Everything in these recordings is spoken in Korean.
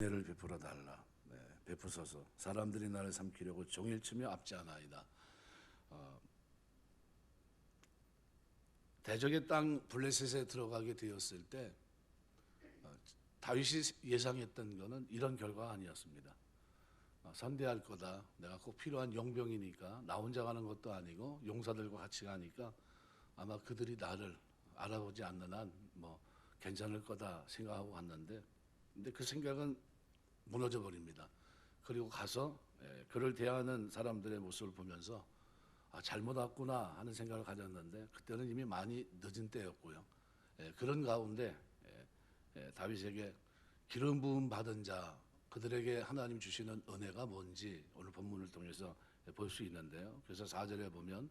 은혜를 베풀어 달라. 베푸소서. 사람들이 나를 삼키려고 종일 치며 앞지하나이다. 대적의 땅 블레셋에 들어가게 되었을 때 다윗이 예상했던 것은 이런 결과가 아니었습니다. 선대할 거다. 내가 꼭 필요한 용병이니까 나 혼자 가는 것도 아니고 용사들과 같이 가니까 아마 그들이 나를 알아보지 않는 한 괜찮을 거다 생각하고 갔는데, 근데 그 생각은 무너져 버립니다. 그리고 가서 그를 대하는 사람들의 모습을 보면서 잘못 왔구나 하는 생각을 가졌는데, 그때는 이미 많이 늦은 때였고요. 그런 가운데 다윗에게 기름 부음 받은 자, 그들에게 하나님 주시는 은혜가 뭔지 오늘 본문을 통해서 볼 수 있는데요. 그래서 4절에 보면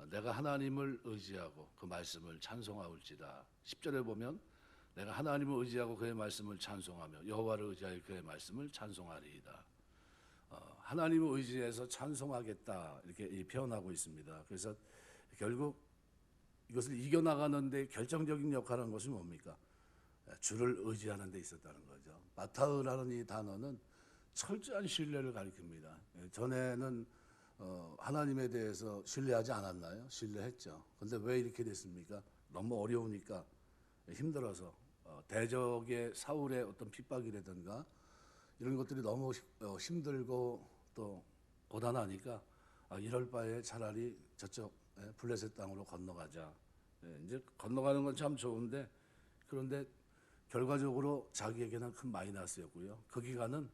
내가 하나님을 의지하고 그 말씀을 찬송하올지다. 10절에 보면 내가 하나님을 의지하고 그의 말씀을 찬송하며 여호와를 의지하여 그의 말씀을 찬송하리이다. 하나님을 의지해서 찬송하겠다 이렇게 표현하고 있습니다. 그래서 결국 이것을 이겨나가는데 결정적인 역할을 한 것이 뭡니까? 주를 의지하는 데 있었다는 거죠. 바타흐라는 이 단어는 철저한 신뢰를 가리킵니다. 전에는 하나님에 대해서 신뢰하지 않았나요? 신뢰했죠. 그런데 왜 이렇게 됐습니까? 너무 어려우니까, 힘들어서, 대적의 사울의 어떤 핍박이라든가 이런 것들이 너무 힘들고 또 고단하니까 이럴 바에 차라리 저쪽 블레셋 땅으로 건너가자. 이제 건너가는 건 참 좋은데, 그런데 결과적으로 자기에게는 큰 마이너스였고요. 그 기간은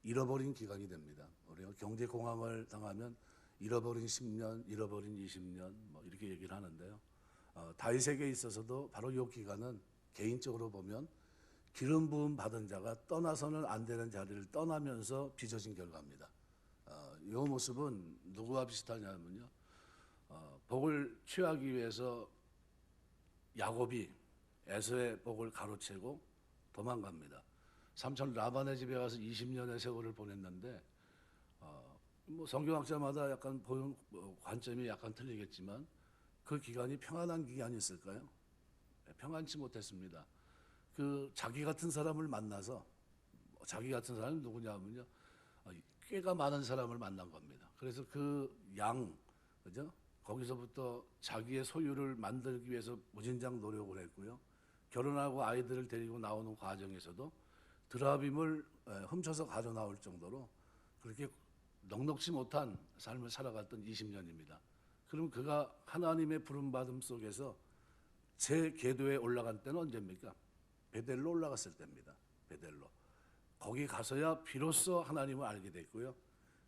잃어버린 기간이 됩니다. 우리가 경제 공황을 당하면 잃어버린 10년, 잃어버린 20년 이렇게 얘기를 하는데요. 다윗에게 있어서도 바로 이 기간은 개인적으로 보면 기름 부음 받은 자가 떠나서는 안 되는 자리를 떠나면서 빚어진 결과입니다. 이 모습은 누구와 비슷하냐면요. 복을 취하기 위해서 야곱이 에서의 복을 가로채고 도망갑니다. 삼촌 라반의 집에 가서 20년의 세월을 보냈는데, 성경학자마다 약간 보는 관점이 약간 틀리겠지만 그 기간이 평안한 기간이 있을까요? 평안치 못했습니다. 그 자기 같은 사람을 만나서, 자기 같은 사람이 누구냐면요, 꽤가 많은 사람을 만난 겁니다. 그래서 그 그죠? 거기서부터 자기의 소유를 만들기 위해서 무진장 노력을 했고요. 결혼하고 아이들을 데리고 나오는 과정에서도 드라빔을 훔쳐서 가져 나올 정도로 그렇게 넉넉지 못한 삶을 살아갔던 20년입니다. 그럼 그가 하나님의 부름받음 속에서 제 궤도에 올라간 때는 언제입니까? 베델로 올라갔을 때입니다. 베델로. 거기 가서야 비로소 하나님을 알게 됐고요.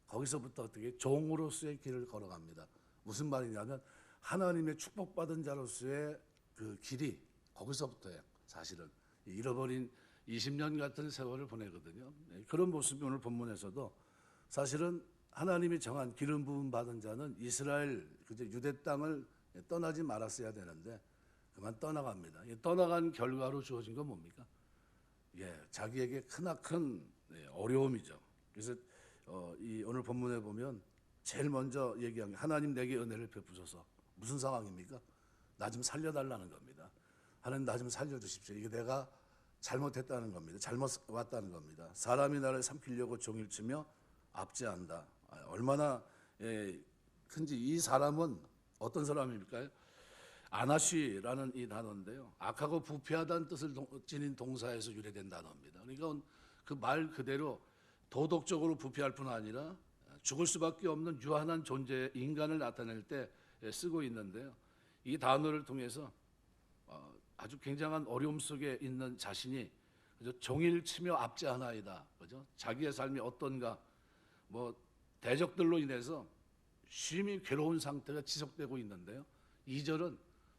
거기서부터 어떻게 종으로서의 길을 걸어갑니다. 무슨 말이냐면 하나님의 축복받은 자로서의 그 길이 거기서부터예요. 사실은 잃어버린 20년 같은 세월을 보내거든요. 그런 모습이 오늘 본문에서도 사실은 하나님이 정한 기름 부음 받은 자는 이스라엘 유대 땅을 떠나지 말았어야 되는데 그만 떠나갑니다. 떠나간 결과로 주어진 건 뭡니까? 자기에게 크나큰 어려움이죠. 그래서 이 오늘 본문에 보면 제일 먼저 얘기한 게 하나님 내게 은혜를 베푸소서. 무슨 상황입니까? 나 좀 살려달라는 겁니다. 하나님 나 좀 살려주십시오. 이게 내가 잘못했다는 겁니다. 잘못 왔다는 겁니다. 사람이 나를 삼키려고 종일 치며 압제한다. 얼마나 큰지. 이 사람은 어떤 사람입니까? 아나쉬라는 이 단어인데요. 악하고 부패하다는 뜻을 지닌 동사에서 유래된 단어입니다. 그러니까 그 말 그대로 도덕적으로 부패할 뿐 아니라 죽을 수밖에 없는 유한한 존재, 인간을 나타낼 때 쓰고 있는데요. 이 단어를 통해서 아주 굉장한 어려움 속에 있는 자신이 종일 치며 압제하나이다. 그죠? 자기의 삶이 어떤가, 대적들로 인해서 심히 괴로운 상태가 지속되고 있는데요. 2절은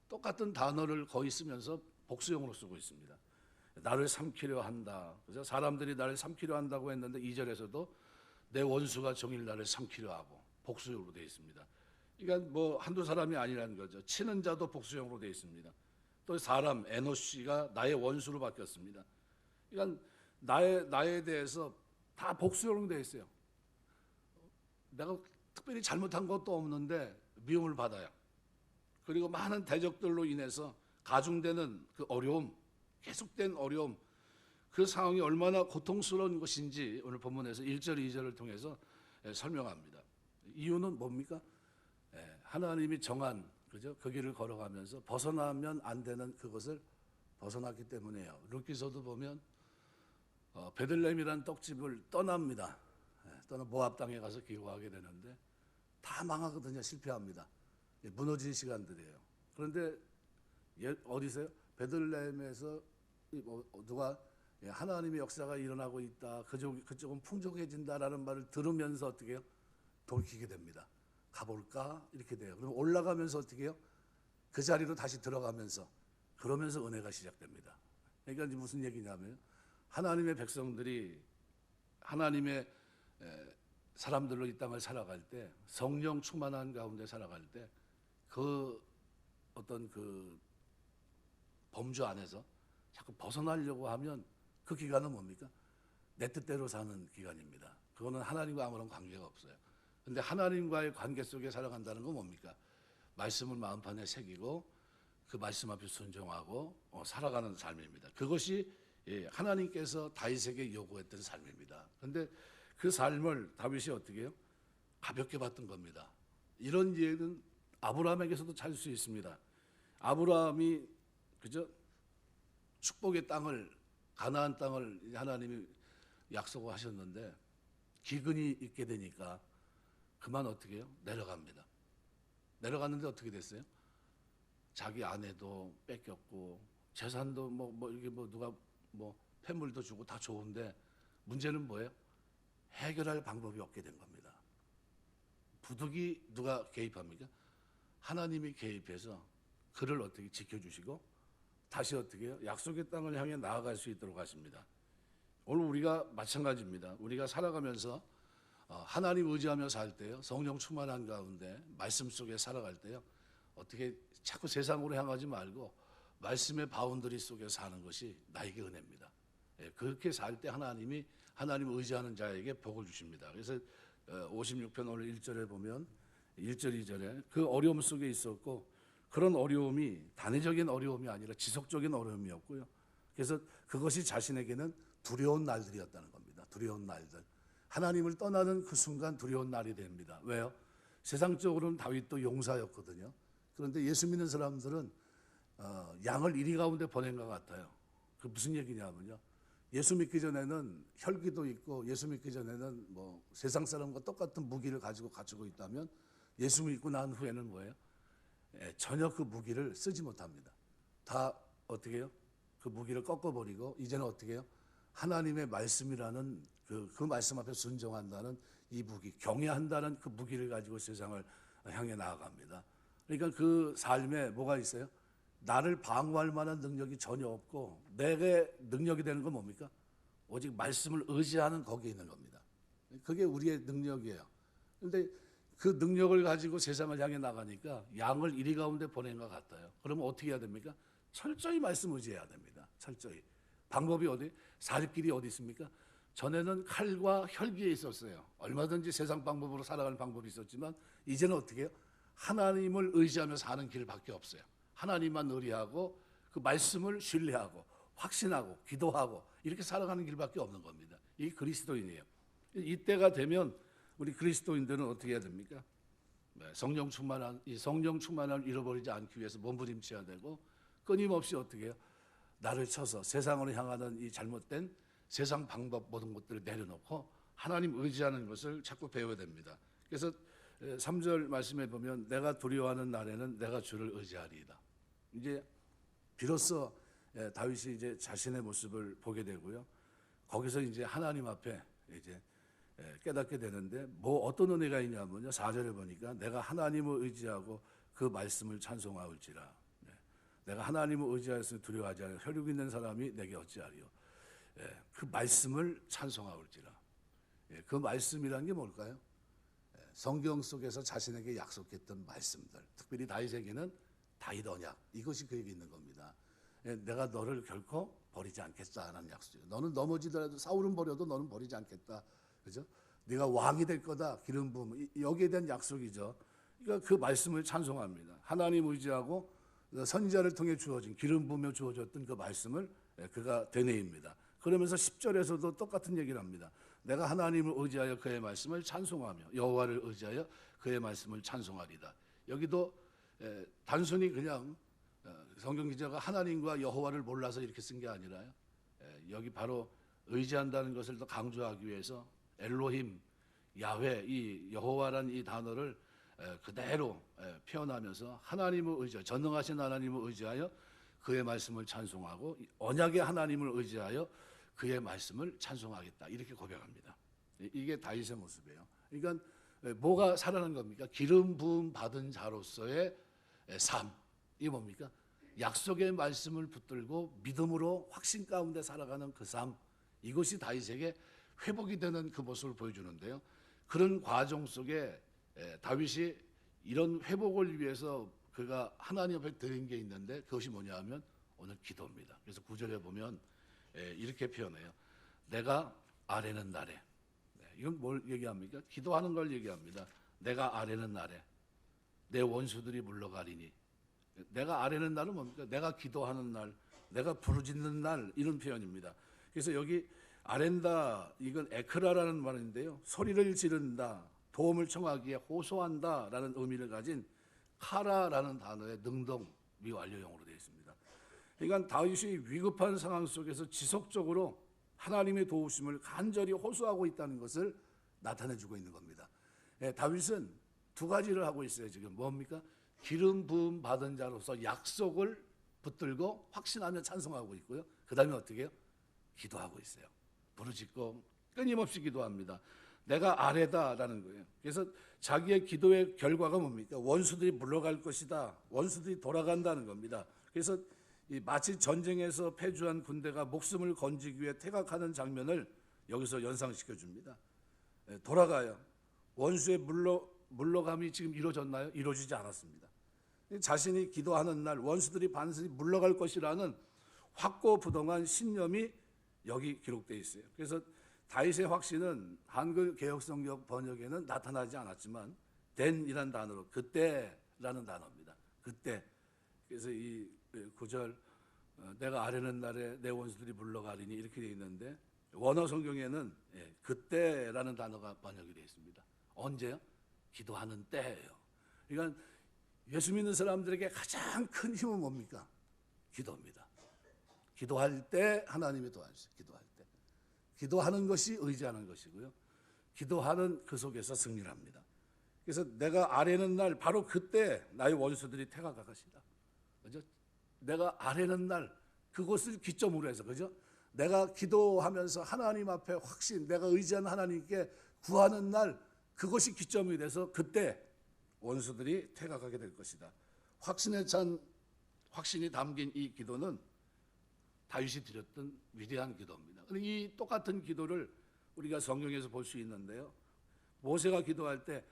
똑같은 단어를 거의 쓰면서 복수형으로 쓰고 있습니다. 나를 삼키려 한다. 그래서 사람들이 나를 삼키려 한다고 했는데 2절에서도 내 원수가 종일 나를 삼키려 하고 복수형으로 되어 있습니다. 그러니까 한두 사람이 아니라는 거죠. 치는 자도 복수형으로 되어 있습니다. 또 사람 에노시가 나의 원수로 바뀌었습니다. 그러니까 나에 대해서 다 복수형으로 되어 있어요. 내가 특별히 잘못한 것도 없는데 미움을 받아요. 그리고 많은 대적들로 인해서 가중되는 그 어려움, 계속된 어려움, 그 상황이 얼마나 고통스러운 것인지 오늘 본문에서 1절, 2절을 통해서 설명합니다. 이유는 뭡니까? 하나님이 정한 그죠? 그 길을 걸어가면서 벗어나면 안 되는 그것을 벗어났기 때문에요. 룻기서도 보면 베들레헴이라는 떡집을 떠납니다. 떠나 모압 땅에 가서 기거하게 되는데 다 망하거든요. 실패합니다. 무너진 시간들이에요. 그런데 어디서요? 베들레헴에서 누가 하나님의 역사가 일어나고 있다. 그쪽은 풍족해진다라는 말을 들으면서 어떻게 해요? 돌이키게 됩니다. 가볼까? 이렇게 돼요. 그럼 올라가면서 어떻게 해요? 그 자리로 다시 들어가면서 그러면서 은혜가 시작됩니다. 그러니까 이제 무슨 얘기냐면 하나님의 백성들이 하나님의 사람들로 이 땅을 살아갈 때 성령 충만한 가운데 살아갈 때 그 어떤 그 범주 안에서 자꾸 벗어나려고 하면 그 기간은 뭡니까? 내 뜻대로 사는 기간입니다. 그거는 하나님과 아무런 관계가 없어요. 근데 하나님과의 관계 속에 살아간다는 건 뭡니까? 말씀을 마음판에 새기고 그 말씀 앞에 순종하고 살아가는 삶입니다. 그것이 하나님께서 다윗에게 요구했던 삶입니다. 그런데 그 삶을 다윗이 어떻게 해요? 가볍게 봤던 겁니다. 이런 이해는 아브라함에게서도 찾을 수 있습니다. 아브라함이 그저 축복의 땅을 가나안 땅을 하나님이 약속을 하셨는데 기근이 있게 되니까 그만 어떻게 해요? 내려갑니다. 내려갔는데 어떻게 됐어요? 자기 아내도 뺏겼고 재산도 이게 누가 폐물도 주고 다 좋은데 문제는 뭐예요? 해결할 방법이 없게 된 겁니다. 부득이 누가 개입합니까? 하나님이 개입해서 그를 어떻게 지켜주시고 다시 어떻게 해요? 약속의 땅을 향해 나아갈 수 있도록 하십니다. 오늘 우리가 마찬가지입니다. 우리가 살아가면서 하나님 의지하며 살 때요, 성령 충만한 가운데 말씀 속에 살아갈 때요, 어떻게 자꾸 세상으로 향하지 말고 말씀의 바운더리 속에 사는 것이 나에게 은혜입니다. 그렇게 살 때 하나님 의지하는 자에게 복을 주십니다. 그래서 56편 오늘 1절에 보면 1절, 2절에 그 어려움 속에 있었고 그런 어려움이 단회적인 어려움이 아니라 지속적인 어려움이었고요. 그래서 그것이 자신에게는 두려운 날들이었다는 겁니다. 두려운 날들. 하나님을 떠나는 그 순간 두려운 날이 됩니다. 왜요? 세상적으로는 다윗도 용사였거든요. 그런데 예수 믿는 사람들은 양을 이리 가운데 보낸 것 같아요. 그 무슨 얘기냐면요. 예수 믿기 전에는 혈기도 있고 예수 믿기 전에는 세상 사람과 똑같은 무기를 가지고 있다면 예수 믿고 난 후에는 뭐예요? 전혀 그 무기를 쓰지 못합니다. 다 어떻게 해요? 그 무기를 꺾어버리고 이제는 어떻게 해요? 하나님의 말씀이라는 그 말씀 앞에 순종한다는 이 무기, 경외한다는 그 무기를 가지고 세상을 향해 나아갑니다. 그러니까 그 삶에 뭐가 있어요? 나를 방어할 만한 능력이 전혀 없고 내게 능력이 되는 건 뭡니까? 오직 말씀을 의지하는 거기에 있는 겁니다. 그게 우리의 능력이에요. 그런데 그 능력을 가지고 세상을 향해 나가니까 양을 이리 가운데 보낸 것 같아요. 그러면 어떻게 해야 됩니까? 철저히 말씀 의지해야 됩니다. 철저히. 방법이 어디? 살 길이 어디 있습니까? 전에는 칼과 혈기에 있었어요. 얼마든지 세상 방법으로 살아가는 방법이 있었지만 이제는 어떻게 해요? 하나님을 의지하며 사는 길밖에 없어요. 하나님만 의뢰하고 그 말씀을 신뢰하고 확신하고 기도하고 이렇게 살아가는 길밖에 없는 겁니다. 이게 그리스도인이에요. 이때가 되면 우리 그리스도인들은 어떻게 해야 됩니까? 성령 충만함을 잃어버리지 않기 위해서 몸부림쳐야 되고 끊임없이 어떻게 해요? 나를 쳐서 세상으로 향하는 이 잘못된 세상 방법 모든 것들을 내려놓고 하나님 의지하는 것을 자꾸 배워야 됩니다. 그래서 3절 말씀에 보면 내가 두려워하는 날에는 내가 주를 의지하리이다. 이제 비로소 다윗이 이제 자신의 모습을 보게 되고요. 거기서 이제 하나님 앞에 이제 깨닫게 되는데 어떤 은혜가 있냐면요. 4절에 보니까 내가 하나님을 의지하고 그 말씀을 찬송하올지라. 내가 하나님을 의지하였으니 두려워하지 않으며 혈육 있는 사람이 내게 어찌하리요. 그 말씀을 찬송하올지라. 그 말씀이라는 게 뭘까요? 성경 속에서 자신에게 약속했던 말씀들, 특별히 다윗에게는 다윗 언약, 이것이 그에게 있는 겁니다. 내가 너를 결코 버리지 않겠다는 약속이에요. 너는 넘어지더라도 사울은 버려도 너는 버리지 않겠다. 그죠? 네가 왕이 될 거다. 기름 부음, 여기에 대한 약속이죠. 그러니까 그 말씀을 찬송합니다. 하나님 의지하고 선지자를 통해 주어진 기름 부음에 주어졌던 그 말씀을 그가 되뇌입니다. 그러면서 10절에서도 똑같은 얘기를 합니다. 내가 하나님을 의지하여 그의 말씀을 찬송하며 여호와를 의지하여 그의 말씀을 찬송하리다. 여기도 단순히 그냥 성경 기자가 하나님과 여호와를 몰라서 이렇게 쓴 게 아니라요. 여기 바로 의지한다는 것을 더 강조하기 위해서 엘로힘, 야훼, 이 여호와란 이 단어를 그대로 표현하면서 하나님을 의지하여, 전능하신 하나님을 의지하여 그의 말씀을 찬송하고 언약의 하나님을 의지하여 그의 말씀을 찬송하겠다, 이렇게 고백합니다. 이게 다윗의 모습이에요. 그러니까 뭐가 살아난 겁니까? 기름 부음 받은 자로서의 삶. 이게 뭡니까? 약속의 말씀을 붙들고 믿음으로 확신 가운데 살아가는 그 삶. 이것이 다윗에게 회복이 되는 그 모습을 보여주는데요. 그런 과정 속에 다윗이 이런 회복을 위해서 그가 하나님 앞에 드린 게 있는데 그것이 뭐냐 하면 오늘 기도입니다. 그래서 9절에 보면 이렇게 표현해요. 내가 아뢰는 날에. 이건 뭘 얘기합니까? 기도하는 걸 얘기합니다. 내가 아뢰는 날에 내 원수들이 물러가리니. 내가 아뢰는 날은 뭡니까? 내가 기도하는 날, 내가 부르짖는 날, 이런 표현입니다. 그래서 여기 아렌다, 이건 에크라라는 말인데요. 소리를 지른다, 도움을 청하기에 호소한다라는 의미를 가진 카라라는 단어의 능동 미완료형으로 되어 있습니다. 그러니까 다윗이 위급한 상황 속에서 지속적으로 하나님의 도우심을 간절히 호소하고 있다는 것을 나타내주고 있는 겁니다. 다윗은 두 가지를 하고 있어요. 지금 뭡니까? 기름 부음 받은 자로서 약속을 붙들고 확신하며 찬송하고 있고요. 그 다음에 어떻게 해요? 기도하고 있어요. 부르짖고 끊임없이 기도합니다. 내가 아뢰다라는 거예요. 그래서 자기의 기도의 결과가 뭡니까? 원수들이 물러갈 것이다. 원수들이 돌아간다는 겁니다. 그래서 마치 전쟁에서 패주한 군대가 목숨을 건지기 위해 퇴각하는 장면을 여기서 연상시켜 줍니다. 돌아가요. 원수의 물러감이 지금 이루어졌나요? 이루어지지 않았습니다. 자신이 기도하는 날 원수들이 반드시 물러갈 것이라는 확고부동한 신념이 여기 기록되어 있어요. 그래서 다윗의 확신은 한글 개역성경 번역에는 나타나지 않았지만 then이라는 단어로, 그때라는 단어입니다. 그때. 그래서 이 9절 내가 아뢰는 날에 내 원수들이 물러가리니 이렇게 되어 있는데 원어 성경에는 그때라는 단어가 번역이 되어 있습니다. 언제요? 기도하는 때예요. 그러니까 예수 믿는 사람들에게 가장 큰 힘은 뭡니까? 기도입니다. 기도할 때 하나님이 도와주세요. 기도할 때. 기도하는 것이 의지하는 것이고요. 기도하는 그 속에서 승리를 합니다. 그래서 내가 아뢰는 날 바로 그때 나의 원수들이 퇴각할 것이다. 그죠? 내가 아뢰는 날 그것을 기점으로 해서, 그죠? 내가 기도하면서 하나님 앞에 확신, 내가 의지하는 하나님께 구하는 날, 그것이 기점이 돼서 그때 원수들이 퇴각하게 될 것이다. 확신에 찬 확신이 담긴 이 기도는 다윗이 드렸던 위대한 기도입니다. 이 똑같은 기도를 우리가 성경에서 볼 수 있는데요. 모세가 기도할 때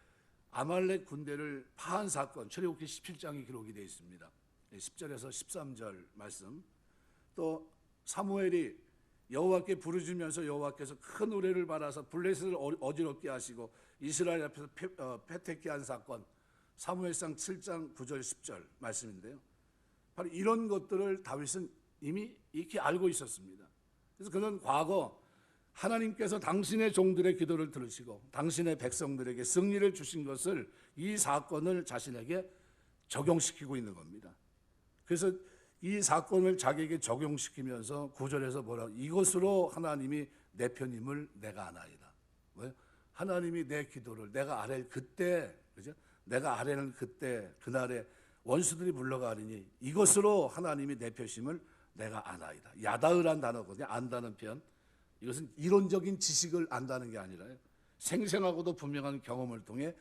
아말렉 군대를 파한 사건, 출애굽기 17장이 기록이 되어 있습니다. 10절에서 13절 말씀. 또 사무엘이 여호와께 부르짖으면서 여호와께서 큰 우레를 발하사 블레셋을 어지럽게 하시고 이스라엘 앞에서 패퇴케 한 사건, 사무엘상 7장 9절 10절 말씀인데요. 바로 이런 것들을 다윗은 이미 익히 알고 있었습니다. 그래서 그는 과거 하나님께서 당신의 종들의 기도를 들으시고 당신의 백성들에게 승리를 주신 것을, 이 사건을 자신에게 적용시키고 있는 겁니다. 그래서 이 사건을 자기에게 적용시키면서 9절에서 뭐라고? 이것으로 하나님이 내 편임을 내가 아나이다. 왜? 하나님이 내 기도를 내가 아랠 그때, 그죠? 내가 아뢰는 그때, 그날에 원수들이 물러가리니 이것으로 하나님이 내 표심을 내가 아나이다. 야다으란 단어거든요. 안다는 표현. 이것은 이론적인 지식을 안다는 게 아니라요, 생생하고도 분명한 경험을 통해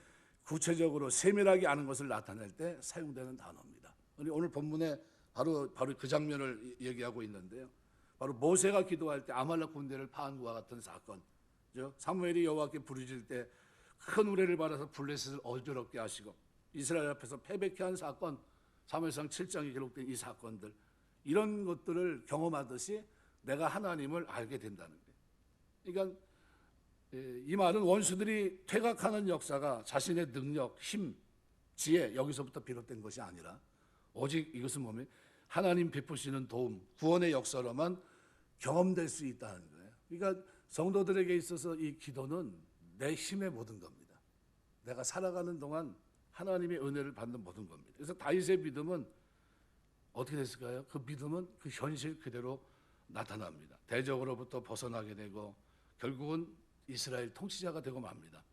구체적으로 세밀하게 아는 것을 나타낼 때 사용되는 단어입니다. 오늘 본문에 바로 그 장면을 얘기하고 있는데요. 바로 모세가 기도할 때 아말렉 군대를 파한 것과 같은 사건, 사무엘이 여호와께 부르짖을 때 큰 우레를 발하서 블레셋을 어지럽게 하시고 이스라엘 앞에서 패배케 한 사건, 사무엘상 7장에 기록된 이 사건들, 이런 것들을 경험하듯이 내가 하나님을 알게 된다는 거예요. 그러니까 이 말은 원수들이 퇴각하는 역사가 자신의 능력, 힘, 지혜 여기서부터 비롯된 것이 아니라 오직 이것은 뭐냐면 하나님 베푸시는 도움, 구원의 역사로만 경험될 수 있다는 거예요. 그러니까 성도들에게 있어서 이 기도는 내 힘의 모든 겁니다. 내가 살아가는 동안 하나님의 은혜를 받는 모든 겁니다. 그래서 다윗의 믿음은 어떻게 됐을까요? 그 믿음은 그 현실 그대로 나타납니다. 대적으로부터 벗어나게 되고 결국은 이스라엘 통치자가 되고 맙니다.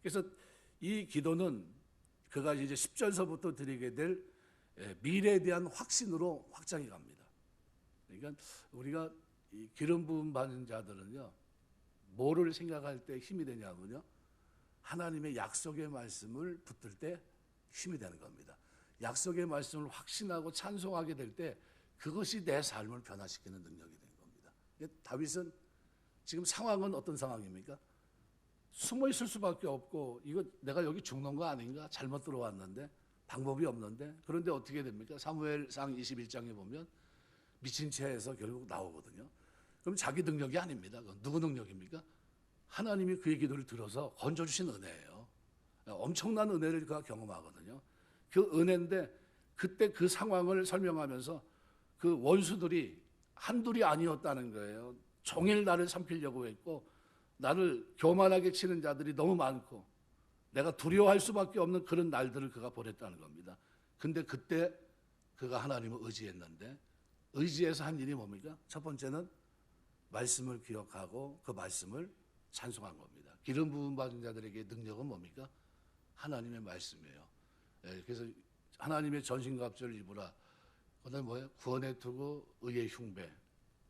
그래서 이 기도는 그가 이제 10절서부터 드리게 될 미래에 대한 확신으로 확장해 갑니다. 그러니까 우리가 이 기름 부음 받은 자들은요, 뭐를 생각할 때 힘이 되냐면요, 하나님의 약속의 말씀을 붙들 때 힘이 되는 겁니다. 약속의 말씀을 확신하고 찬송하게 될 때 그것이 내 삶을 변화시키는 능력이 된 겁니다. 다윗은 지금 상황은 어떤 상황입니까? 숨어 있을 수밖에 없고, 이거 내가 여기 죽는 거 아닌가? 잘못 들어왔는데 방법이 없는데. 그런데 어떻게 됩니까? 사무엘상 21장에 보면 미친 채에서 결국 나오거든요. 그럼 자기 능력이 아닙니다. 그건 누구 능력입니까? 하나님이 그의 기도를 들어서 건져주신 은혜예요. 엄청난 은혜를 그가 경험하거든요. 그 은혜인데 그때 그 상황을 설명하면서 그 원수들이 한둘이 아니었다는 거예요. 종일 나를 삼키려고 했고, 나를 교만하게 치는 자들이 너무 많고, 내가 두려워할 수밖에 없는 그런 날들을 그가 보냈다는 겁니다. 근데 그때 그가 하나님을 의지했는데, 의지해서 한 일이 뭡니까? 첫 번째는 말씀을 기억하고 그 말씀을 찬송한 겁니다. 기름 부음 받은 자들에게 능력은 뭡니까? 하나님의 말씀이에요. 그래서 하나님의 전신갑주를 입으라. 그다음 뭐예요? 구원의 투구, 의의 흉배.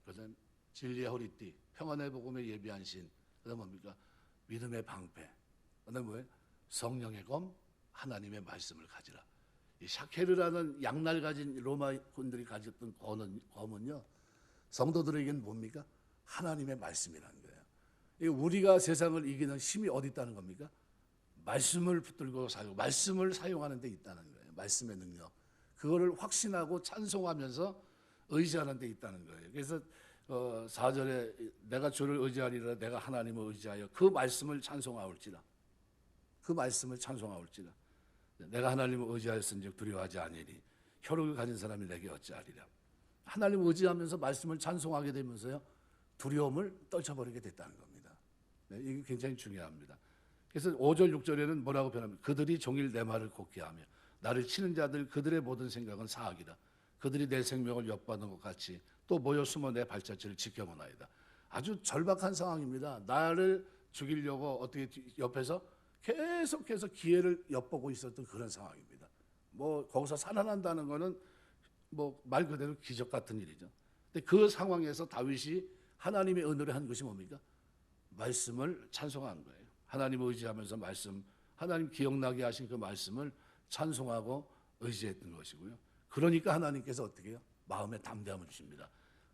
그다음 진리의 허리띠, 평안의 복음에 예비한 신. 그다음 뭡니까? 믿음의 방패. 그다음 뭐예요? 성령의 검, 하나님의 말씀을 가지라. 이 샤케르라는 양날 가진 로마 군들이 가졌던 검은요, 성도들에게는 뭡니까? 하나님의 말씀이라는 거예요. 우리가 세상을 이기는 힘이 어디 있다는 겁니까? 말씀을 붙들고 살고 말씀을 사용하는 데 있다는 거예요. 말씀의 능력. 그거를 확신하고 찬송하면서 의지하는 데 있다는 거예요. 그래서 4절에 내가 주를 의지하리라, 내가 하나님을 의지하여 그 말씀을 찬송하올지라. 그 말씀을 찬송하올지라. 내가 하나님을 의지하였은즉 두려워하지 아니리. 혈육을 가진 사람이 내게 어찌하리라. 하나님을 의지하면서 말씀을 찬송하게 되면서요, 두려움을 떨쳐버리게 됐다는 겁니다. 네, 이게 굉장히 중요합니다. 그래서 5절 6절에는 뭐라고 표현합니까? 그들이 종일 내 말을 곱게 하며 나를 치는 자들 그들의 모든 생각은 사악이다. 그들이 내 생명을 엿받는 것 같이 또 모여 숨어 내 발자취를 지켜보나이다. 아주 절박한 상황입니다. 나를 죽이려고 어떻게 옆에서 계속해서 기회를 엿보고 있었던 그런 상황입니다. 뭐 거기서 살아난다는 거는 뭐 말 그대로 기적 같은 일이죠. 근데 그 상황에서 다윗이 하나님의 은혜를 한 것이 뭡니까? 말씀을 찬송한 거예요. 하나님을 의지하면서 말씀, 하나님 기억나게 하신 그 말씀을 찬송하고 의지했던 것이고요. 그러니까 하나님께서 어떻게 해요? 마음에 담대함을 주십니다.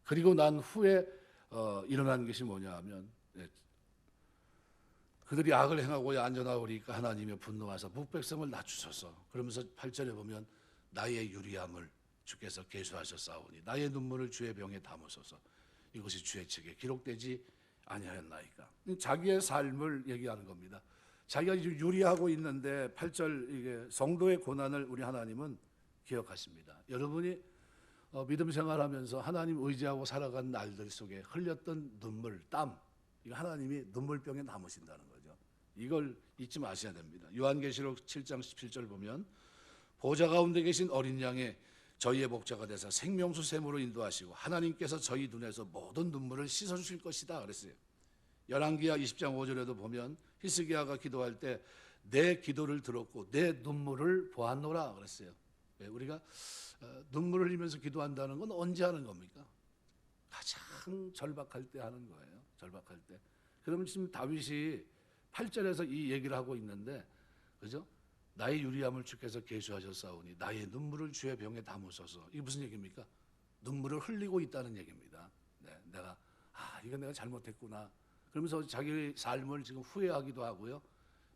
그리고 난 후에 일어난 것이 뭐냐 하면, 그들이 악을 행하고야 안전하오리까 하나님의 분노하사 북백성을 낮추소서. 그러면서 8절에 보면 나의 유리함을 주께서 계수하셨사오니 나의 눈물을 주의 병에 담으소서. 이것이 주의 책에 기록되지 아니하였나이까. 자기의 삶을 얘기하는 겁니다. 자기가 유리하고 있는데 8절 이게 성도의 고난을 우리 하나님은 기억하십니다. 여러분이 믿음 생활하면서 하나님 의지하고 살아간 날들 속에 흘렸던 눈물, 땀, 이거 하나님이 눈물병에 남으신다는 거죠. 이걸 잊지 마셔야 됩니다. 요한계시록 7장 17절 보면 보좌 가운데 계신 어린 양의 저희의 목자가 되사 생명수 샘으로 인도하시고 하나님께서 저희 눈에서 모든 눈물을 씻어주실 것이다 그랬어요. 열왕기하 20장 5절에도 보면 히스기야가 기도할 때 내 기도를 들었고 내 눈물을 보았노라 그랬어요. 우리가 눈물을 흘리면서 기도한다는 건 언제 하는 겁니까? 가장 절박할 때 하는 거예요. 절박할 때. 그러면 지금 다윗이 8절에서 이 얘기를 하고 있는데, 그죠? 나의 유리함을 주께서 계수하셨사오니 나의 눈물을 주의 병에 담으소서. 이게 무슨 얘기입니까? 눈물을 흘리고 있다는 얘기입니다. 네, 내가 이건 내가 잘못했구나. 그러면서 자기의 삶을 지금 후회하기도 하고요.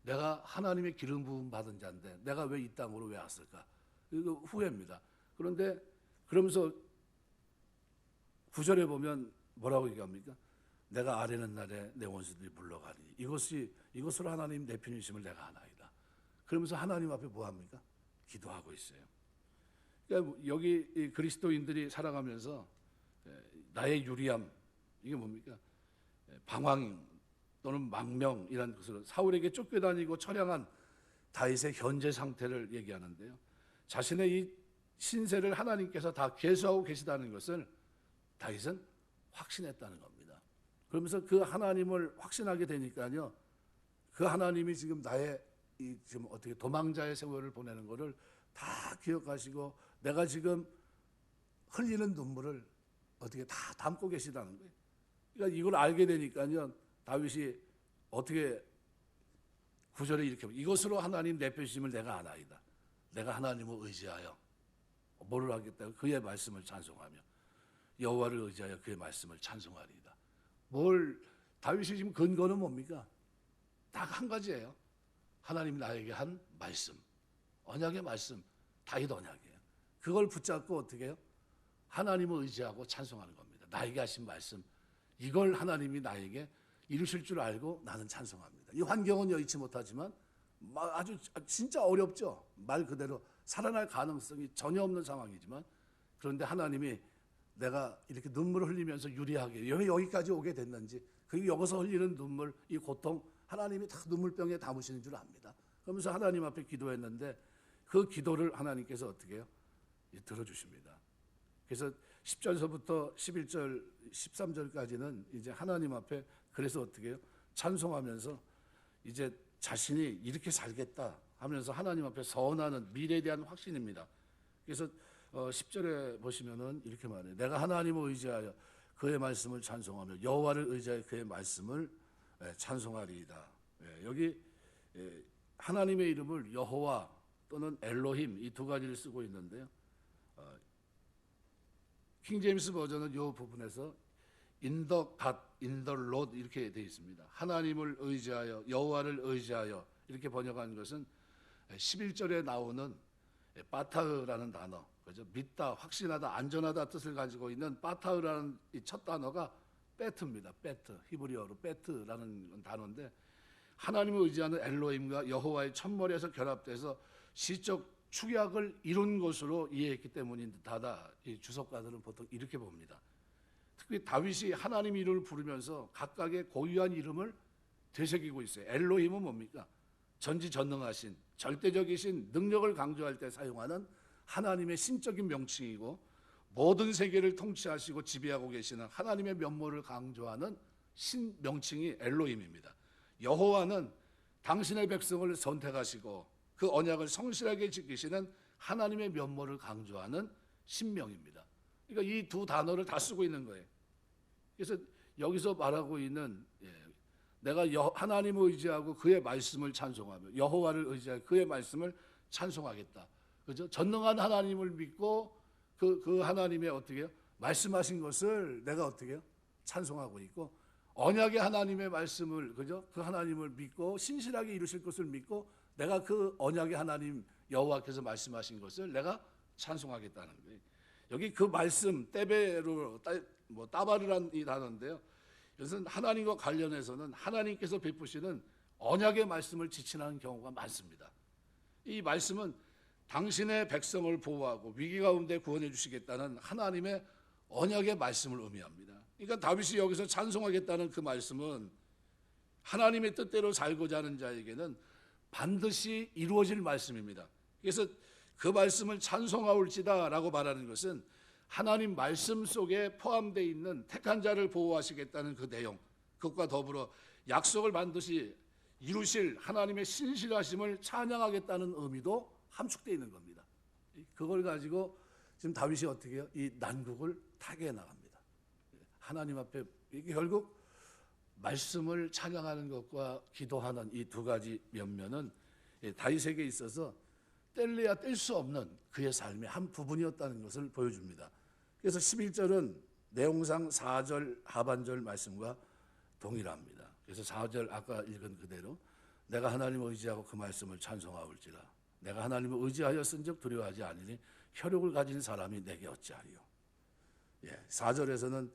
내가 하나님의 기름 부음 받은 자인데 내가 왜 이 땅으로 왜 왔을까? 이거 후회입니다. 그런데 그러면서 9절에 보면 뭐라고 얘기합니까? 내가 아뢰는 날에 내 원수들이 물러가니 이것으로 하나님 내 편이심을 내가 아나이다. 그러면서 하나님 앞에 뭐합니까? 기도하고 있어요. 그러니까 여기 그리스도인들이 살아가면서 나의 유리함, 이게 뭡니까? 방황 또는 망명이라는 것으로 사울에게 쫓겨다니고 처량한 다윗의 현재 상태를 얘기하는데요. 자신의 이 신세를 하나님께서 다 계수하고 계시다는 것을 다윗은 확신했다는 겁니다. 그러면서 그 하나님을 확신하게 되니까요, 그 하나님이 지금 나의 지금 어떻게 도망자의 세월을 보내는 것을 다 기억하시고 내가 지금 흘리는 눈물을 어떻게 다 담고 계시다는 거예요. 그러니까 이걸 알게 되니까요, 다윗이 어떻게 구절에 이렇게 이것으로 하나님 내빼주심을 내가 아나이다. 내가 하나님을 의지하여 뭐를 하겠다. 그의 말씀을 찬송하며 여호와를 의지하여 그의 말씀을 찬송하리이다. 뭘 다윗이 지금 근거는 뭡니까? 딱 한 가지예요. 하나님이 나에게 한 말씀, 언약의 말씀, 다윗 언약이에요. 그걸 붙잡고 어떻게 해요? 하나님을 의지하고 찬송하는 겁니다. 나에게 하신 말씀, 이걸 하나님이 나에게 이루실 줄 알고 나는 찬송합니다. 이 환경은 여의치 못하지만 아주 진짜 어렵죠. 말 그대로 살아날 가능성이 전혀 없는 상황이지만, 그런데 하나님이 내가 이렇게 눈물을 흘리면서 유리하게 왜 여기까지 오게 됐는지, 그리고 여기서 흘리는 눈물, 이 고통 하나님이 다 눈물병에 담으시는 줄 압니다. 그러면서 하나님 앞에 기도했는데 그 기도를 하나님께서 어떻게 해요? 들어주십니다. 그래서 10절서부터 11절, 13절까지는 이제 하나님 앞에 그래서 어떻게 해요? 찬송하면서 이제 자신이 이렇게 살겠다 하면서 하나님 앞에 서원하는 미래에 대한 확신입니다. 그래서 10절에 보시면은 이렇게 말해요. 내가 하나님을 의지하여 그의 말씀을 찬송하며 여호와를 의지하여 그의 말씀을 찬송하리이다. 여기 하나님의 이름을 여호와 또는 엘로힘 이 두 가지를 쓰고 있는데요. 킹제임스 버전은 이 부분에서 in the God, in the Lord 이렇게 되어 있습니다. 하나님을 의지하여 여호와를 의지하여 이렇게 번역한 것은 11절에 나오는 바타흐라는 단어, 그죠? 믿다, 확신하다, 안전하다 뜻을 가지고 있는 바타흐라는 이 첫 단어가 베트입니다. 베트, 히브리어로 베트라는 단어인데 하나님을 의지하는 엘로힘과 여호와의 첫머리에서 결합돼서 시적 축약을 이룬 것으로 이해했기 때문인 듯하다. 이 주석가들은 보통 이렇게 봅니다. 특히 다윗이 하나님 이름을 부르면서 각각의 고유한 이름을 되새기고 있어요. 엘로힘은 뭡니까? 전지전능하신 절대적이신 능력을 강조할 때 사용하는 하나님의 신적인 명칭이고, 모든 세계를 통치하시고 지배하고 계시는 하나님의 면모를 강조하는 신 명칭이 엘로힘입니다. 여호와는 당신의 백성을 선택하시고 그 언약을 성실하게 지키시는 하나님의 면모를 강조하는 신명입니다. 그러니까 이 두 단어를 다 쓰고 있는 거예요. 그래서 여기서 말하고 있는 내가 하나님을 의지하고 그의 말씀을 찬송하며 여호와를 의지하여 그의 말씀을 찬송하겠다. 그죠? 전능한 하나님을 믿고 그 하나님의 어떻게 해요? 말씀하신 것을 내가 어떻게 해요? 찬송하고 있고, 언약의 하나님의 말씀을, 그죠? 그 하나님을 믿고 신실하게 이루실 것을 믿고 내가 그 언약의 하나님 여호와께서 말씀하신 것을 내가 찬송하겠다는 거예요. 여기 그 말씀 떼베로 따바르란 이 단어인데요. 이것은 하나님과 관련해서는 하나님께서 베푸시는 언약의 말씀을 지칭하는 경우가 많습니다. 이 말씀은 당신의 백성을 보호하고 위기 가운데 구원해 주시겠다는 하나님의 언약의 말씀을 의미합니다. 그러니까 다윗이 여기서 찬송하겠다는 그 말씀은 하나님의 뜻대로 살고자 하는 자에게는 반드시 이루어질 말씀입니다. 그래서 그 말씀을 찬송하올지다라고 말하는 것은 하나님 말씀 속에 포함되어 있는 택한 자를 보호하시겠다는 그 내용, 그것과 더불어 약속을 반드시 이루실 하나님의 신실하심을 찬양하겠다는 의미도 함축되어 있는 겁니다. 그걸 가지고 지금 다윗이 어떻게 해요? 이 난국을 타개해 나갑니다. 하나님 앞에 이게 결국 말씀을 찬양하는 것과 기도하는 이 두 가지 면면은 다윗에게 있어서 뗄래야 뗄 수 없는 그의 삶의 한 부분이었다는 것을 보여줍니다. 그래서 11절은 내용상 4절 하반절 말씀과 동일합니다. 그래서 4절 아까 읽은 그대로 내가 하나님을 의지하고 그 말씀을 찬송하올지라. 내가 하나님을 의지하여 쓴즉 두려워하지 아니니 혈육을 가진 사람이 내게 어찌하리요. 4절에서는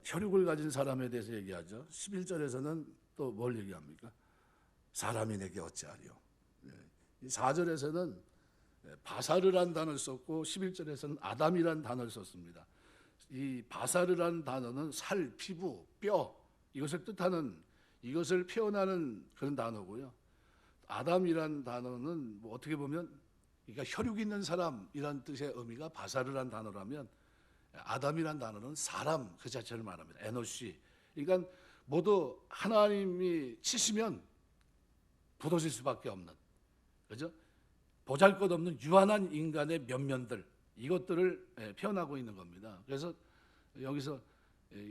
혈육을 가진 사람에 대해서 얘기하죠. 11절에서는 또 뭘 얘기합니까? 사람이 내게 어찌하리요. 4절에서는 바사르란 단어를 썼고 11절에서는 아담이란 단어를 썼습니다. 이 바사르라는 단어는 살, 피부, 뼈 이것을 뜻하는 이것을 표현하는 그런 단어고요. 아담이란 단어는 뭐 어떻게 보면 그러니까 혈육 있는 사람이란 뜻의 의미가 바사르란 단어라면 아담이란 단어는 사람 그 자체를 말합니다. 에노시. 그러니까 모두 하나님이 치시면 부서질 수밖에 없는, 그죠? 보잘것없는 유한한 인간의 면면들 이것들을 표현하고 있는 겁니다. 그래서 여기서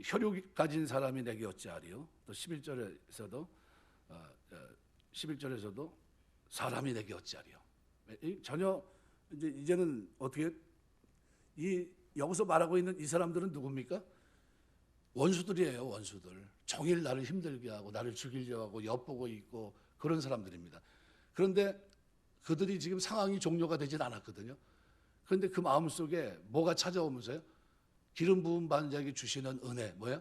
혈육 가진 사람이 내게 어찌하리요? 또 11절에서도 사람이 내게 어찌하리요? 전혀 이제는 어떻게 여기서 말하고 있는 이 사람들은 누굽니까? 원수들이에요, 원수들. 종일 나를 힘들게 하고 나를 죽이려고 하고 엿보고 있고 그런 사람들입니다. 그런데 그들이 지금 상황이 종료가 되진 않았거든요. 그런데 그 마음속에 뭐가 찾아오면서요? 기름 부은 받은 자에게 주시는 은혜, 뭐야?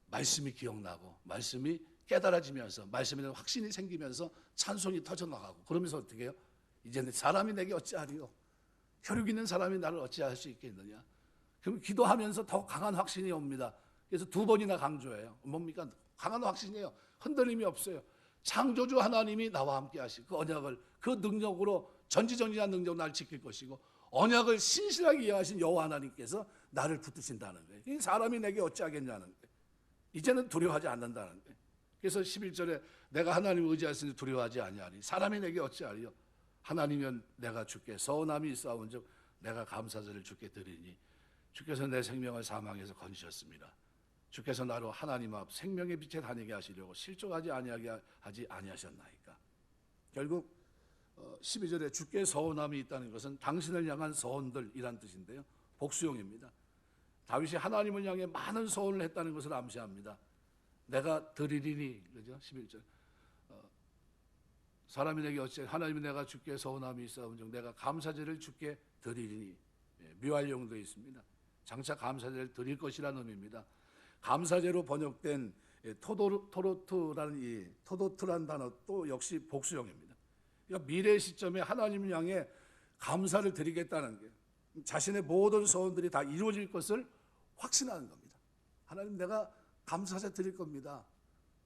말씀이 기억나고 말씀이 깨달아지면서 말씀에 대한 확신이 생기면서 찬송이 터져나가고 그러면서 어떻게 해요? 이제는 사람이 내게 어찌하리요? 혈육 있는 사람이 나를 어찌할 수 있겠느냐? 그럼 기도하면서 더 강한 확신이 옵니다. 그래서 2번이나 강조해요. 뭡니까? 강한 확신이에요. 흔들림이 없어요. 창조주 하나님이 나와 함께 하시고 그 언약을 그 능력으로 전지전능한 능력으로 나를 지킬 것이고 언약을 신실하게 이해하신 여호와 하나님께서 나를 붙드신다는 거예요. 이 사람이 내게 어찌하겠냐는 거예요. 이제는 두려워하지 않는다는 거예요. 그래서 11절에 내가 하나님을 의지하였으니 두려워하지 아니하리. 사람이 내게 어찌하리요? 하나님이면 내가 주께 서운함이 있사온즉 내가 감사절을 주께 드리니 주께서 내 생명을 사망에서 건지셨습니다. 주께서 나로 하나님 앞 생명의 빛에 다니게 하시려고 실족하지 아니하게 하지 아니하셨나이까. 결국 12절에 주께 서운함이 있다는 것은 당신을 향한 서원들이란 뜻인데요. 복수용입니다. 다윗이 하나님을 향해 많은 서원을 했다는 것을 암시합니다. 내가 드리리니, 그죠? 11절. 사람이 내게 어찌 하나님이 내가 주께 서운함이 있사온즉 내가 감사제를 주께 드리리니. 묘할용도 있습니다. 장차 감사제를 드릴 것이라는 의미입니다. 감사제로 번역된 토도트라는 이 토도트라는 단어 또 역시 복수형입니다. 그러니까 미래 시점에 하나님을 향해 감사를 드리겠다는 게 자신의 모든 소원들이 다 이루어질 것을 확신하는 겁니다. 하나님 내가 감사제 드릴 겁니다.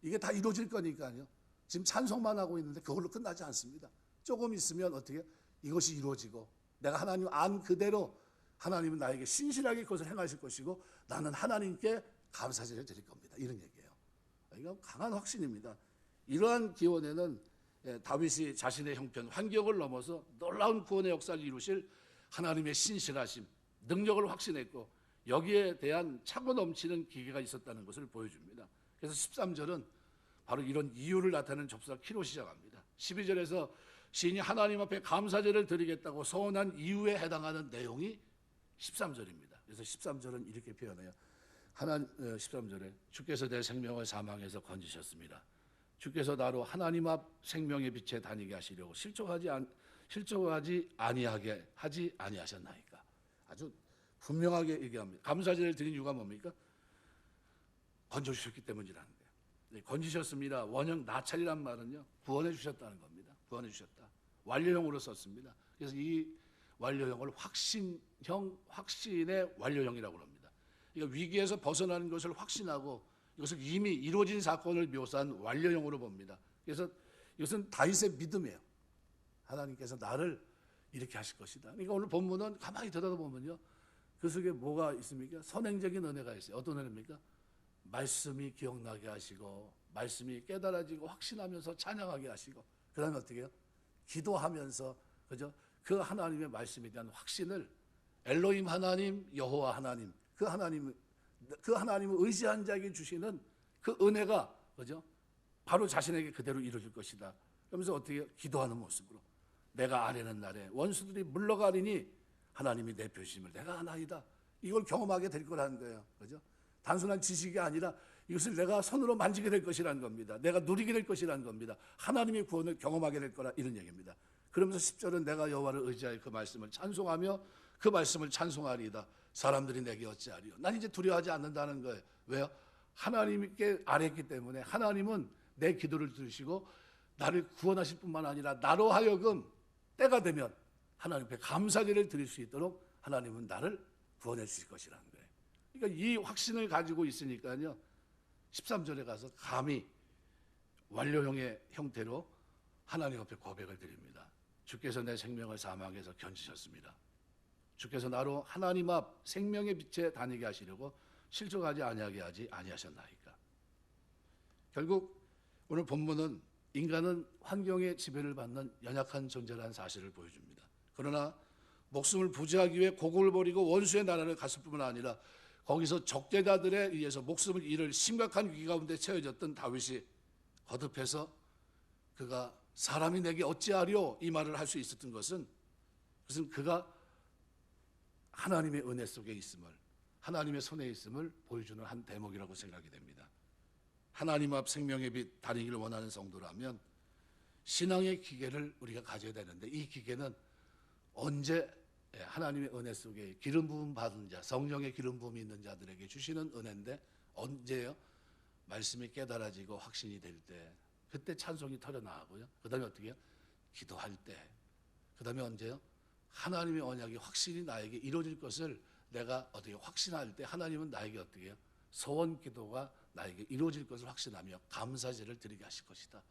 이게 다 이루어질 거니까요. 지금 찬송만 하고 있는데 그걸로 끝나지 않습니다. 조금 있으면 어떻게 이것이 이루어지고 내가 하나님 안 그대로 하나님은 나에게 신실하게 그것을 행하실 것이고 나는 하나님께 감사제를 드릴 겁니다. 이런 얘기예요. 이건 강한 확신입니다. 이러한 기원에는 다윗이 자신의 형편, 환경을 넘어서 놀라운 구원의 역사를 이루실 하나님의 신실하심, 능력을 확신했고 여기에 대한 차고 넘치는 기계가 있었다는 것을 보여줍니다. 그래서 13절은 바로 이런 이유를 나타내는 접수가 키로 시작합니다. 12절에서 시인이 하나님 앞에 감사제를 드리겠다고 서원한 이유에 해당하는 내용이 13절입니다. 그래서 13절은 이렇게 표현해요. 13절에 주께서 내 생명을 사망에서 건지셨습니다. 주께서 나로 하나님 앞 생명의 빛에 다니게 하시려고 실족하지 아니하게 하지 아니하셨나이까. 아주 분명하게 얘기합니다. 감사제를 드린 이유가 뭡니까? 건져주셨기 때문이라는 거예요. 건지셨습니다. 원형 나찰이란 말은요 구원해 주셨다는 겁니다. 구원해 주셨다. 완료형으로 썼습니다. 그래서 이 완료형을 확신형, 확신의 완료형이라고 합니다. 그러니까 위기에서 벗어나는 것을 확신하고 이것을 이미 이루어진 사건을 묘사한 완료형으로 봅니다. 그래서 이것은 다윗의 믿음이에요. 하나님께서 나를 이렇게 하실 것이다. 그러니까 오늘 본문은 가만히 들여다보면요. 그 속에 뭐가 있습니까? 선행적인 은혜가 있어요. 어떤 은혜입니까? 말씀이 기억나게 하시고 말씀이 깨달아지고 확신하면서 찬양하게 하시고 그 다음에 어떻게 해요? 기도하면서 그죠? 그 하나님의 말씀에 대한 확신을 엘로힘 하나님, 여호와 하나님 그 하나님을 의지한 자에게 주시는 그 은혜가 그죠? 바로 자신에게 그대로 이루어질 것이다. 그러면서 어떻게 해요? 기도하는 모습으로 내가 아뢰는 날에 원수들이 물러가리니 하나님이 내 표심을 내가 하나이다. 이걸 경험하게 될 거라는 거예요. 그죠? 단순한 지식이 아니라 이것을 내가 손으로 만지게 될 것이라는 겁니다. 내가 누리게 될 것이라는 겁니다. 하나님의 구원을 경험하게 될 거라 이런 얘기입니다. 그러면서 10절은 내가 여호와를 의지하여 그 말씀을 찬송하며 그 말씀을 찬송하리이다. 사람들이 내게 어찌하리요. 난 이제 두려워하지 않는다는 거예요. 왜요? 하나님께 아뢰기 때문에 하나님은 내 기도를 들으시고 나를 구원하실 뿐만 아니라 나로 하여금 때가 되면 하나님께 감사제를 드릴 수 있도록 하나님은 나를 구원해 주실 것이라는 거예요. 그러니까 이 확신을 가지고 있으니까요. 13절에 가서 감히 완료형의 형태로 하나님 앞에 고백을 드립니다. 주께서 내 생명을 사망에서 건지셨습니다. 주께서 나로 하나님 앞 생명의 빛에 다니게 하시려고 실족하지 아니하게 하지 아니하셨나이까. 결국 오늘 본문은 인간은 환경의 지배를 받는 연약한 존재라는 사실을 보여줍니다. 그러나 목숨을 부지하기 위해 고국을 버리고 원수의 나라를 갔을 뿐만 아니라 거기서 적대자들에 의해서 목숨을 잃을 심각한 위기 가운데 처해졌던 다윗이 거듭해서 그가 사람이 내게 어찌하리요 이 말을 할 수 있었던 것은 그가 하나님의 은혜 속에 있음을, 하나님의 손에 있음을 보여주는 한 대목이라고 생각이 됩니다. 하나님 앞 생명의 빛 다니기를 원하는 성도라면 신앙의 기계를 우리가 가져야 되는데, 이 기계는 언제 하나님의 은혜 속에 기름 부음 받은 자, 성령의 기름 부음이 있는 자들에게 주시는 은혜인데, 언제요? 말씀이 깨달아지고 확신이 될 때, 그때 찬송이 터져나가고요. 그 다음에 어떻게 해요? 기도할 때. 그 다음에 언제요? 하나님의 언약이 확실히 나에게 이루어질 것을 내가 어떻게 확신할 때, 하나님은 나에게 어떻게 해요? 소원 기도가 나에게 이루어질 것을 확신하며 감사제를 드리게 하실 것이다.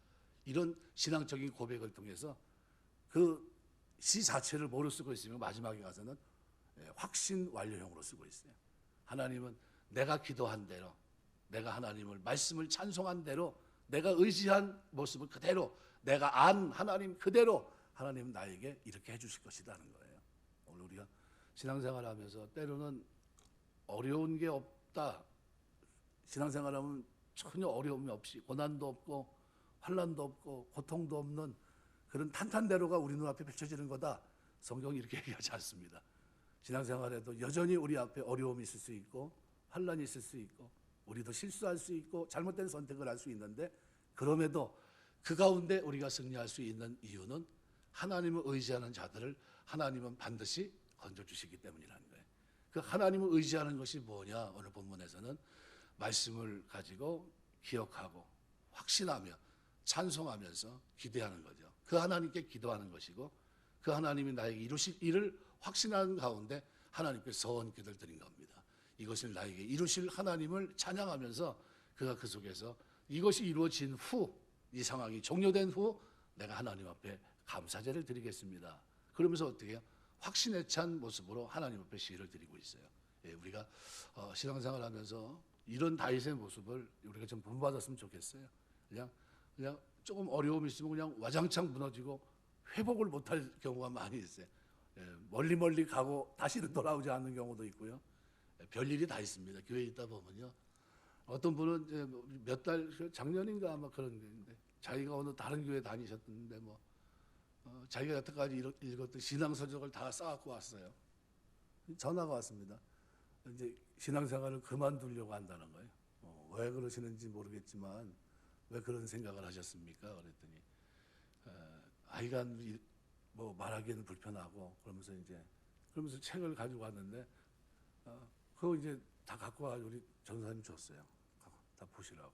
이런 신앙적인 고백을 통해서 그 시 자체를 뭐로 쓰고 있으면 마지막에 가서는 확신 완료형으로 쓰고 있어요. 하나님은 내가 기도한 대로, 내가 하나님을 말씀을 찬송한 대로, 내가 의지한 모습을 그대로, 내가 안 하나님 그대로 하나님은 나에게 이렇게 해주실 것이라는 거예요. 오늘 우리가 신앙생활하면서 때로는 어려운 게 없다, 신앙생활하면 전혀 어려움이 없이 고난도 없고 환난도 없고 고통도 없는 그런 탄탄대로가 우리 눈앞에 펼쳐지는 거다, 성경이 이렇게 얘기하지 않습니다. 신앙생활에도 여전히 우리 앞에 어려움이 있을 수 있고 환난이 있을 수 있고 우리도 실수할 수 있고 잘못된 선택을 할 수 있는데, 그럼에도 그 가운데 우리가 승리할 수 있는 이유는 하나님을 의지하는 자들을 하나님은 반드시 건져주시기 때문이라는 거예요. 그 하나님을 의지하는 것이 뭐냐? 오늘 본문에서는 말씀을 가지고 기억하고 확신하며 찬송하면서 기대하는 거죠. 그 하나님께 기도하는 것이고, 그 하나님이 나에게 이루실 일을 확신하는 가운데 하나님께 서원 기도를 드린 겁니다. 이것을 나에게 이루실 하나님을 찬양하면서 그가 그 속에서 이것이 이루어진 후, 이 상황이 종료된 후 내가 하나님 앞에 감사제를 드리겠습니다. 그러면서 어떻게 해요? 확신에 찬 모습으로 하나님 앞에 시를 드리고 있어요. 우리가 신앙생활하면서 이런 다윗의 모습을 우리가 좀 본받았으면 좋겠어요. 그냥 조금 어려움이 있으면 그냥 와장창 무너지고 회복을 못할 경우가 많이 있어요. 멀리 가고 다시는 돌아오지 않는 경우도 있고요. 별일이 다 있습니다. 교회에 있다 보면요. 어떤 분은 이제 몇 달, 작년인가 아마 그런 게인데, 자기가 어느 다른 교회 다니셨는데 자기가 여태까지 읽었던 신앙서적을 다 쌓아갖고 왔어요. 전화가 왔습니다. 이제 신앙생활을 그만두려고 한다는 거예요. 왜 그러시는지 모르겠지만 왜 그런 생각을 하셨습니까? 그랬더니 아이가 말하기에는 불편하고 그러면서 책을 가지고 왔는데 그거 이제 다 갖고 와 우리 전사님 줬어요. 다 보시라고.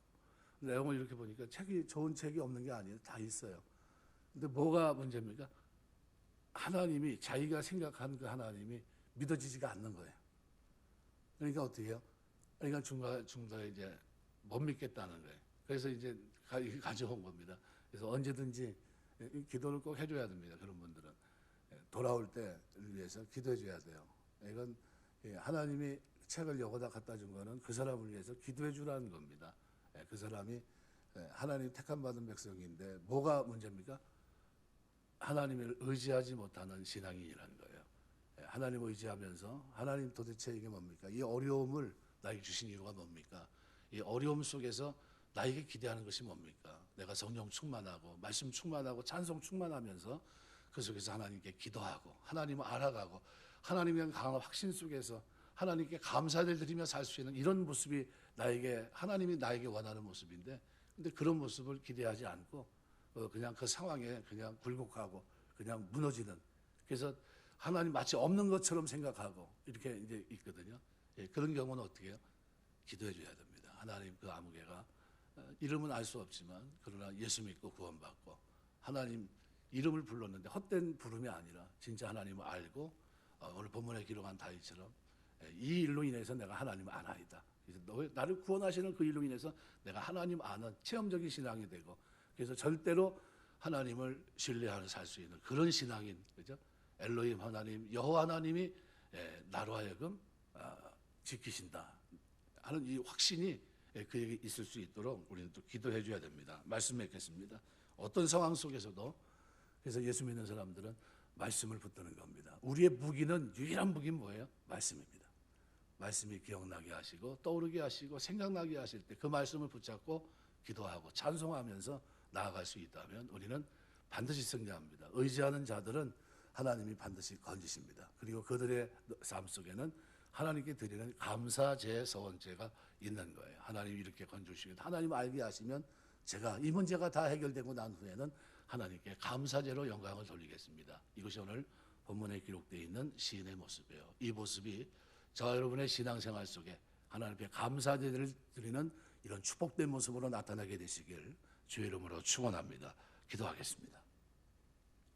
내용을 이렇게 보니까 좋은 책이 없는 게 아니에요. 다 있어요. 근데 뭐가 문제입니까? 하나님이, 자기가 생각한 그 하나님이 믿어지지가 않는 거예요. 그러니까 어떻게 해요? 그러니까 중간에 이제 못 믿겠다는 거예요. 그래서 이제 가져온 겁니다. 그래서 언제든지 기도를 꼭 해줘야 됩니다. 그런 분들은 돌아올 때를 위해서 기도해 줘야 돼요. 이건 하나님이 책을 여기다 갖다 준 거는 그 사람을 위해서 기도해 주라는 겁니다. 그 사람이 하나님 택함 받은 백성인데 뭐가 문제입니까? 하나님을 의지하지 못하는 신앙인이라는 거예요. 하나님을 의지하면서 하나님 도대체 이게 뭡니까? 이 어려움을 나에게 주신 이유가 뭡니까? 이 어려움 속에서 나에게 기대하는 것이 뭡니까? 내가 성령 충만하고 말씀 충만하고 찬송 충만하면서 그 속에서 하나님께 기도하고 하나님을 알아가고 하나님에 강한 확신 속에서 하나님께 감사를 드리며 살 수 있는 이런 모습이 하나님이 나에게 원하는 모습인데, 근데 그런 모습을 기대하지 않고 그냥 그 상황에 그냥 굴복하고 그냥 무너지는, 그래서 하나님 마치 없는 것처럼 생각하고 이렇게 이제 있거든요. 그런 경우는 어떻게 해요? 기도해 줘야 됩니다. 하나님 그 아무개가 이름은 알 수 없지만 그러나 예수 믿고 구원받고 하나님 이름을 불렀는데 헛된 부름이 아니라 진짜 하나님을 알고 오늘 본문에 기록한 다윗처럼 이 일로 인해서 내가 하나님을 아나이다. 그래서 나를 구원하시는 그 일로 인해서 내가 하나님 아는 체험적인 신앙이 되고, 그래서 절대로 하나님을 신뢰하며 살 수 있는 그런 신앙인, 그죠? 엘로힘 하나님, 여호와 하나님이 나로 하여금 지키신다 하는 이 확신이 그에게 있을 수 있도록 우리는 또 기도해 줘야 됩니다. 말씀 맺겠습니다. 어떤 상황 속에서도, 그래서 예수 믿는 사람들은 말씀을 붙드는 겁니다. 우리의 무기는, 유일한 무기는 뭐예요? 말씀입니다. 말씀이 기억나게 하시고 떠오르게 하시고 생각나게 하실 때 그 말씀을 붙잡고 기도하고 찬송하면서 나아갈 수 있다면 우리는 반드시 승리합니다. 의지하는 자들은 하나님이 반드시 건지십니다. 그리고 그들의 삶 속에는 하나님께 드리는 감사제, 서원제가 있는 거예요. 하나님이 이렇게 건져주시고, 하나님 알게 하시면 제가 이 문제가 다 해결되고 난 후에는 하나님께 감사제로 영광을 돌리겠습니다. 이것이 오늘 본문에 기록되어 있는 시인의 모습이에요. 이 모습이 저와 여러분의 신앙생활 속에 하나님께 감사제를 드리는 이런 축복된 모습으로 나타나게 되시길 주의 이름으로 축원합니다. 기도하겠습니다.